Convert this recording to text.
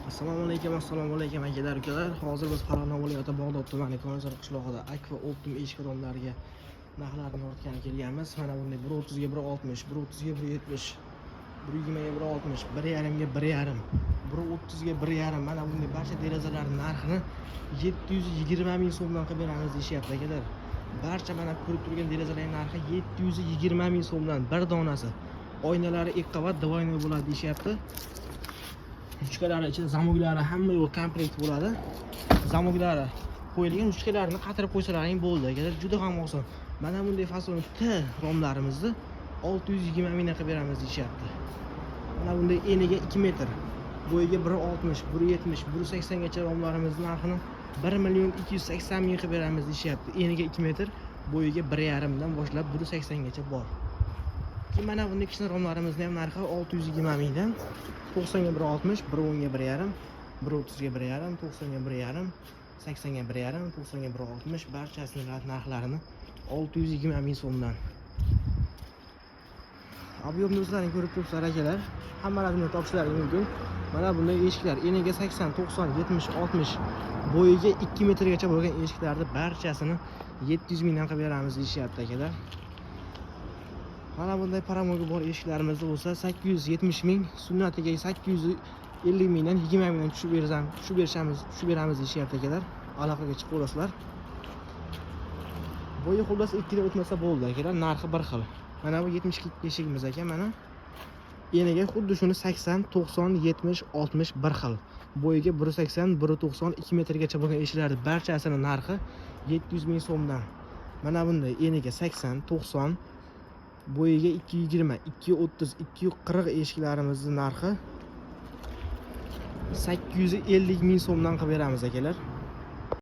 Assalomu alaykum akalar, ukalar. Hozir biz Farg'ona viloyati Bog'dod tumani Konzor qishlog'ida Akfa Optim eshik romlariga narxlarni ortgan kelganmiz. Mana bunday 130 ga 160, 130 ga 170, 120 ga 160, 1.5 ga 1.5, 130 ga 1.5. Mana bunday barcha derazalarning narxini 720 ming so'mdan qilib beramiz deyapti akalar. Barcha mana ko'rib turgan derazalarning narxi 720 ming so'mdan bir donasi. Oynalari 2 qavat divoynoy bo'ladi deyapti. Ruchkalari ichida zamoglari hamma yo'q komplekt bo'ladi. Zamoglari qo'yilgan, ruchkalarini qatirib qo'ysalaring bo'ldi. Agar juda ham oson. Mana bunday fason T romlarimizni 620 mingdan qilib beramiz deyapti. Mana bunday eniga 2 metr, bo'yiga 1.60, 1.70, 1.80 gacha romlarimizning narxini 1.280 ming qilib beramiz deyapti. Eniga 2 metr, bo'yiga 1.5 dan boshlab 1.80 gacha bor. Mana bunday kichkina romlarimizni ham narxi 620 mingdan 90 ga 1.60, 1.10 ga 1.5, 1.30 ga 1.5, 90 ga 1.5, 80 ga 1.5, 90 ga 1.60 barchasining narxlarini 620 ming so'mdan. Ob'yomni o'zlaring ko'rib turibsizlar akalar. Hammalarini topishlaring mumkin. Mana bunday eshiklar eniga 80, 90, 70, 60, bo'yiga 2 metrgacha bo'lgan eshiklarni barchasini 700 mingdan qilib beramiz deyapti akalar. Mana bunday paramoga bor eshiklarimiz bo'lsa 870 ming, sunnatiga 850 mingdan 20 mingdan tushib beramiz deyapti akalar. Aloqaga chiqib olasizlar. Bo'yi xullas 2 dan o'tmasa bo'ldi akalar, narxi bir xil. Mana bu 72 eshigimiz ekan, mana eniga xuddi shuni 80, 90, 70, 60 bir xil. Bo'yiga 1.80, 1.90, 2 metrgacha bo'lgan eshiklarning barchasining narxi 700 ming so'mdan. Mana bunday eniga 80, 90, bo'yiga 220, 230, 240 eshiklarimizning narxi 850 ming so'mdan qilib beramiz akalar.